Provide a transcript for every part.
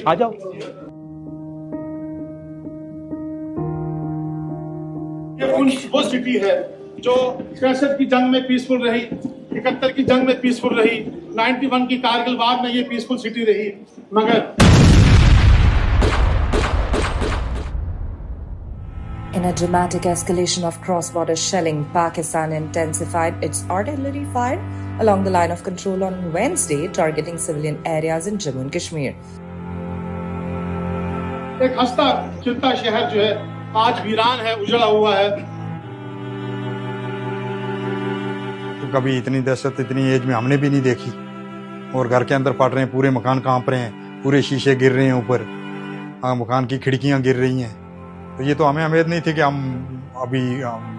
आ जाओ। ये वो सिटी है जो 66 की जंग में पीसफुल रही, 71 की जंग में पीसफुल रही, 91 की कारगिल वार में ये पीसफुल सिटी रही, मगर In a dramatic escalation of cross-border shelling, Pakistan intensified its artillery fire along the line of control on Wednesday, targeting civilian areas in Jammu and Kashmir. एक हंसता खिलता शहर जो है आज वीरान है, उजड़ा हुआ है। तो कभी इतनी दहशत इतनी एज में हमने भी नहीं देखी, और घर के अंदर फट रहे हैं, पूरे मकान कांप रहे हैं, पूरे शीशे गिर रहे हैं ऊपर, मकान की खिड़कियां गिर रही हैं। तो ये तो हमें उम्मीद नहीं थी कि हम अभी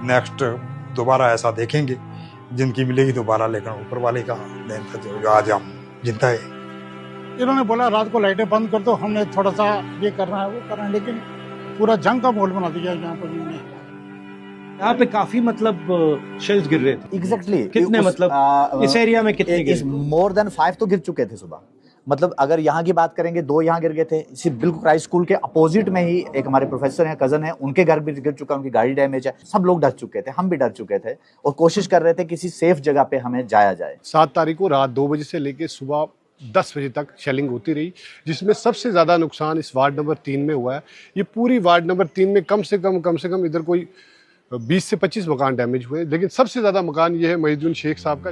नेक्स्ट दोबारा ऐसा देखेंगे, जिंदगी मिलेगी दोबारा, लेकिन ऊपर वाले का देन था जो आज हम जिंदा है। इन्होंने बोला रात को लाइटें बंद कर दो, हमने थोड़ा सा ये करना है वो करना है, लेकिन पूरा जंग का माहौल बना दिया यहाँ पर इन्होंने। यहाँ पे काफी मतलब शेल्स गिर रहे थे। एग्जैक्टली कितने मतलब इस एरिया में कितने गिरे? मोर देन 5 तो गिर चुके थे सुबह। मतलब अगर यहाँ की बात करेंगे 2 यहाँ गिर गए थे। इसी बिल्कुल क्राइस्ट स्कूल के अपोजिट में ही एक हमारे प्रोफेसर हैं, कजन है, उनके घर भी गिर चुका, उनकी गाड़ी डैमेज है। सब लोग डर चुके थे, हम भी डर चुके थे और कोशिश कर रहे थे किसी सेफ जगह पे हमें जाया जाए। 7 तारीख को रात 2 बजे से लेकर सुबह 10 बजे तक शेलिंग होती रही, जिसमें सबसे ज़्यादा नुकसान इस वार्ड नंबर 3 में हुआ है। ये पूरी वार्ड नंबर 3 में कम से कम इधर कोई 20 से 25 मकान डैमेज हुए, लेकिन सबसे ज़्यादा मकान ये है महिदुद्दीन शेख साहब का।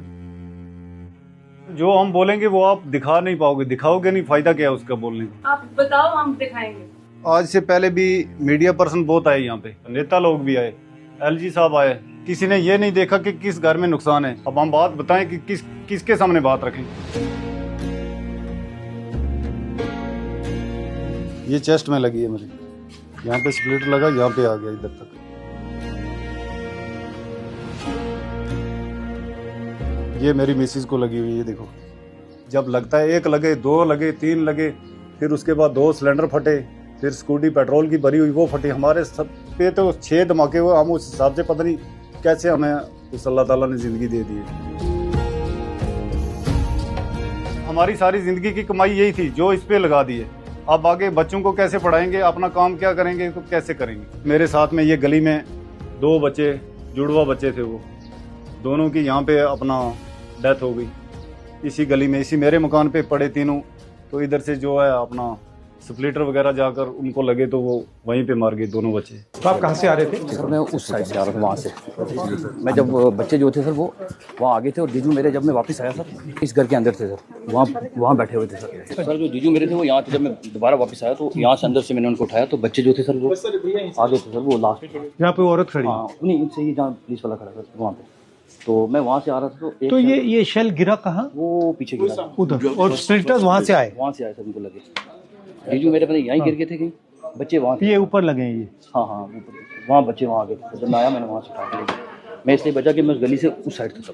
जो हम बोलेंगे वो आप दिखा नहीं पाओगे, दिखाओगे नहीं, फायदा क्या है उसका बोलने का? आप बताओ, हम दिखाएंगे। आज से पहले भी मीडिया पर्सन बहुत आए यहाँ पे, नेता लोग भी आए, एलजी साहब आए, किसी ने ये नहीं देखा कि किस घर में नुकसान है। अब हम बात बताएं कि किसके सामने बात रखें। ये चेस्ट में लगी है मेरी, यहाँ पे स्प्लिटर लगा, यहाँ पे आ गया इधर तक। ये मेरी मिसिस को लगी हुई है, देखो। जब लगता है 1 लगे, 2 लगे, 3 लगे, फिर उसके बाद 2 सिलेंडर फटे, फिर स्कूटी पेट्रोल की भरी हुई वो फटी। हमारे सब पे तो 6 धमाके हुए। हम उस हिसाब से पता नहीं कैसे हमें उस अल्लाह ताला ने जिंदगी दे दी है। हमारी सारी जिंदगी की कमाई यही थी जो इस पे लगा दी है। अब आगे बच्चों को कैसे पढ़ाएंगे, अपना काम क्या करेंगे, तो कैसे करेंगे। मेरे साथ में ये गली में 2 बच्चे, जुड़वा बच्चे थे, वो दोनों की यहाँ पे अपना डेथ हो गई। इसी गली में, इसी मेरे मकान पे पड़े तीनों। तो इधर से जो है अपना स्प्लिटर वगैरह जाकर उनको लगे तो वो वहीं पे मार गए दोनों बच्चे। तो आप कहाँ से आ रहे थे? सर मैं उस साइड से आ रहा था, वहाँ से। मैं जब बच्चे जो थे सर वो वहाँ आगे थे, और जीजू मेरे जब मैं वापस आया सर इस घर के अंदर थे सर, वहाँ बैठे हुए थे सर। जो जीजू मेरे थे वो यहाँ थे। जब मैं दोबारा वापस आया तो यहाँ से अंदर से मैंने उनको उठाया, तो बच्चे जो थे सर वो आगे थे सर, वो लास्ट। यहाँ पे औरत खड़ी? हाँ, नहीं इनसे ही जहाँ पुलिस वाला खड़ा था वहाँ पे। तो मैं वहाँ से आ रहा था तो ये शेल गिरा कहाँ? वो पीछे गिरा उधर, और स्प्लिटर्स वहाँ से आए? वहाँ से आए सर, उनको लगे। जीजू मेरे पता यहीं गिर गए थे, कहीं बच्चे वहाँ थे। ये ऊपर लगे हैं ये? हाँ ऊपर, वहाँ बच्चे वहाँ आगे थे। जब मैं आया मैंने वहाँ से उठा के लिया। मैं इसलिए बचा कि मैं उस गली से उस साइड था तब।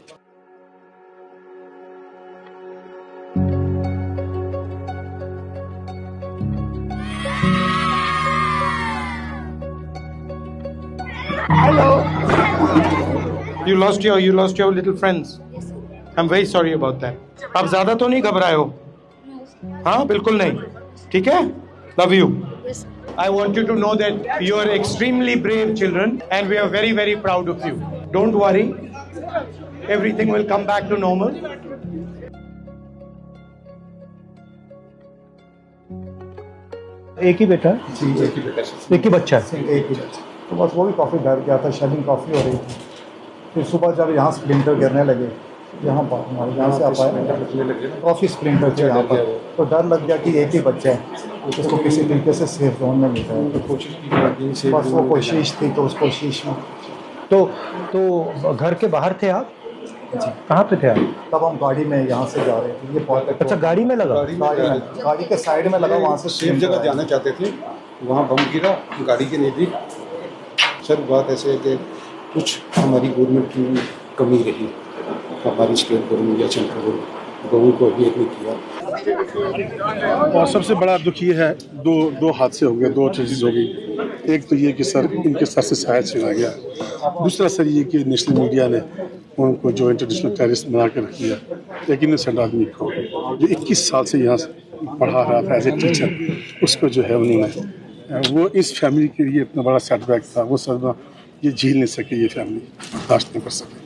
You lost your little friends. I'm very sorry about that. आप ज्यादा तो नहीं घबराए हो? हाँ बिल्कुल नहीं, ठीक है? Love you. I want you to know that you are extremely brave children and we are very, very proud of you. Don't worry. Everything will come back to normal. एक ही बेटा? जी, एक ही बेटा, एक ही बच्चा है? एक ही बच्चा। तो बस वो भी काफ़ी डर गया था, शेलिंग काफ़ी हो रही थी। फिर सुबह जब यहाँ स्प्लिंटर गिरने लगे, यहाँ पर हमारे यहाँ से आप आए, काफ़ी स्प्लिंटर थे यहाँ पर, तो डर लग गया कि एक ही बच्चा है, उसको किसी तरीके से सेफ जोन में मिल जाए। तो कोशिश की, बस वो कोशिश थी। तो उस कोशिश में तो घर के बाहर थे आप? कहाँ पे थे आप? तब हम गाड़ी में यहाँ से जा रहे थे। ये बहुत अच्छा, गाड़ी में लगा? गाड़ी के साइड में लगा, वहाँ से सेफ जगह जाना चाहते थे, वहाँ बम गिरा गाड़ी के नज़दीक। सर बात ऐसे है कि कुछ हमारी गवर्नमेंट की कमी रही, हमारी स्टेट गवर्नमेंट या सेंट्रल गवर्नमेंट को भी नहीं किया। और सबसे बड़ा दुख ये है, दो हादसे हो गए, 2 चीज़ हो गई। एक तो ये कि सर इनके सर से शायद छिना गया, दूसरा सर ये कि नेशनल मीडिया ने उनको जो इंटरनेशनल टेररिस्ट बना कर रख दिया, एक इनोसेंट आदमी को जो 21 साल से यहाँ पढ़ा रहा था एज ए टीचर, उसको जो है उन्होंने, वो इस फैमिली के लिए इतना बड़ा सेटबैक था, वो सदमा ये झेल नहीं सके, ये फैमिली बर्दाश्त नहीं कर सके।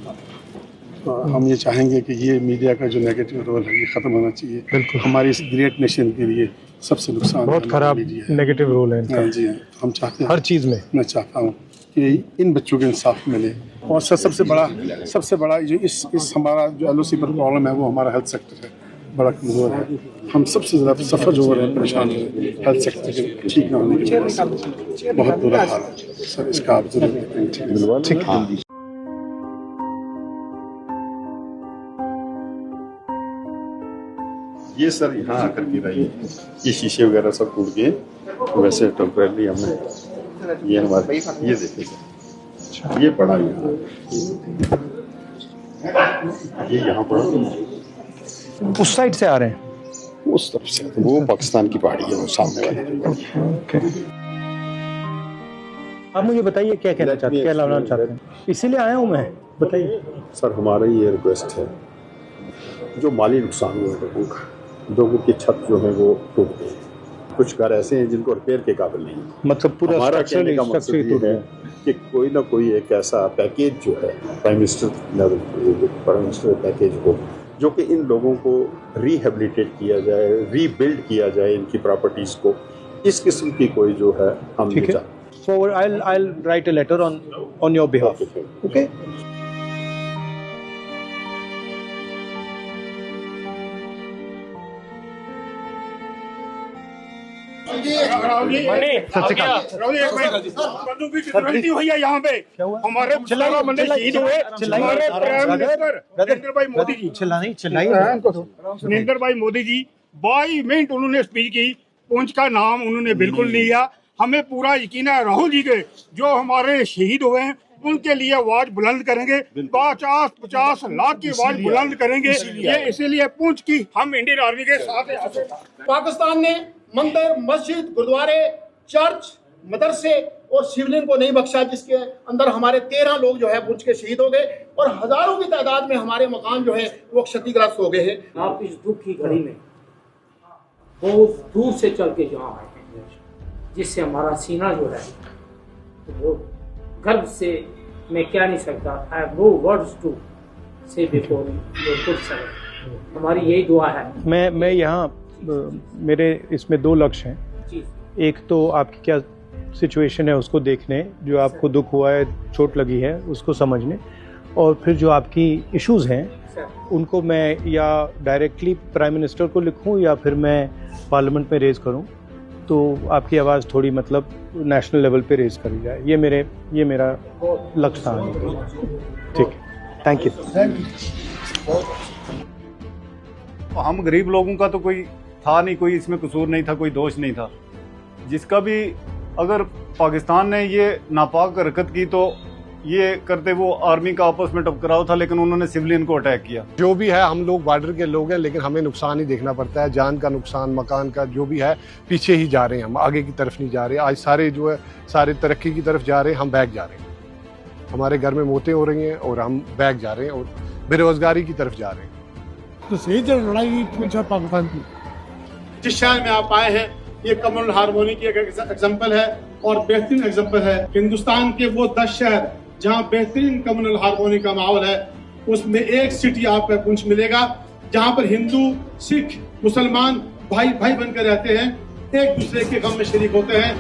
तो हम ये चाहेंगे कि ये मीडिया का जो नेगेटिव रोल है ये ख़त्म होना चाहिए। बिल्कुल, हमारी इस ग्रेट नेशन के लिए सबसे नुकसान बहुत खराब नेगेटिव रोल है इनका। हाँ जी, हम चाहते हैं हर चीज़ में। मैं चाहता हूँ कि इन बच्चों को इंसाफ मिले, और सबसे बड़ा जो इस हमारा जो LOC पर प्रॉब्लम है वो हमारा हेल्थ सेक्टर है, बड़ा कमज़ोर है। हम सबसे ज़्यादा सफ़र जो हो रहे हैं, परेशान हो रहे हैं हेल्थ सेक्टर के ठीक ना होने की वजह से, बहुत बुरा हाल है सर, इसका आप जरूर देखें। ये सर यहाँ आकर गिरा, ये शीशे वगैरह सब टूट गए, वैसे टेम्परेरी हमने ये हमारे ये देखे सर, ये पड़ा यहाँ, ये यहाँ पड़ा। उस साइड से आ रहे हैं? उस तरफ से, तो वो पाकिस्तान की पहाड़ी है, वो सामने वाली। आप मुझे बताइए क्या कहना चाहते हैं, क्या लाना चाहते हैं? इसीलिए आया हूँ मैं, बताइए सर। हमारा ये रिक्वेस्ट है, जो माली नुकसान हुआ है लोगों की छत जो है वो टूट गई, कुछ घर ऐसे हैं जिनको रिपेयर के काबिल नहीं, मतलब पूरा हमारा कहने का मकसद ये है कि कोई ना कोई एक ऐसा पैकेज जो है प्राइम मिनिस्टर पैकेज हो, जो कि इन लोगों को रिहेबिलिटेट किया जाए, रीबिल्ड किया जाए इनकी प्रॉपर्टीज को, इस किस्म की कोई जो है हम ठीक है। So I'll write a letter on your behalf. Okay. हुई है यहाँ पे, हमारे शहीद हुए हमारे प्राइम मिनिस्टर नरेंद्र भाई मोदी जी, नरेंद्र भाई मोदी जी 22 मिनट उन्होंने स्पीच की, पुंछ का नाम उन्होंने बिल्कुल नहीं लिया। हमें पूरा यकीन है राहुल जी के जो हमारे शहीद हुए हैं उनके लिए आवाज बुलंद करेंगे, 50 लाख की आवाज बुलंद करेंगे। ये इसीलिए पुंछ की हम इंडियन आर्मी के साथ हैं। पाकिस्तान ने मंदिर, मस्जिद, गुरुद्वारे, चर्च, मदरसे और सिविलियन को नहीं बख्शा, जिसके अंदर हमारे 13 लोग जो है पुंछ के शहीद हो गए और हजारों की तादाद में हमारे मकान जो है वो क्षतिग्रस्त हो गए हैं। आप इस दुख की घड़ी में बहुत दूर से चल के यहाँ आए हैं, जिससे हमारा सीना जो है वो गर्व से मैं क्या नहीं सकता। I have no words to say before your good service. हमारी यही दुआ है। मैं यहाँ मेरे इसमें 2 लक्ष्य हैं। एक तो आपकी क्या सिचुएशन है उसको देखने, जो आपको दुख हुआ है, चोट लगी है, उसको समझने, और फिर जो आपकी इश्यूज़ हैं उनको मैं या डायरेक्टली प्राइम मिनिस्टर को लिखूं या फिर मैं पार्लियामेंट में रेज़ करूं, तो आपकी आवाज़ थोड़ी मतलब नेशनल लेवल पे रेज़ करी जाए। ये मेरा लक्ष्य था। ठीक है, थैंक यू। हम गरीब लोगों का तो कोई था नहीं, कोई इसमें कसूर नहीं था, कोई दोष नहीं था। जिसका भी अगर पाकिस्तान ने ये नापाक हरकत की तो ये करते वो आर्मी का आपस में टकराव था, लेकिन उन्होंने सिविलियन को अटैक किया। जो भी है, हम लोग बॉर्डर के लोग हैं, लेकिन हमें नुकसान ही देखना पड़ता है, जान का नुकसान, मकान का, जो भी है पीछे ही जा रहे हैं, हम आगे की तरफ नहीं जा रहे। आज सारे जो है सारे तरक्की की तरफ जा रहे हैं, हम बैक जा रहे हैं। हमारे घर में मौतें हो रही हैं और हम बैक जा रहे हैं और बेरोजगारी की तरफ जा रहे हैं। तो सही लड़ाई पाकिस्तान की जिस शहर में आप आए हैं, ये कम्युनल हार्मोनी की एक एग्जाम्पल है और बेहतरीन एग्जाम्पल है। हिंदुस्तान के वो 10 शहर जहाँ बेहतरीन कम्युनल हार्मोनी का माहौल है, उसमें एक सिटी आपको पुंछ मिलेगा जहाँ पर हिंदू, सिख, मुसलमान भाई भाई बनकर रहते हैं, एक दूसरे के गम में शरीक होते हैं।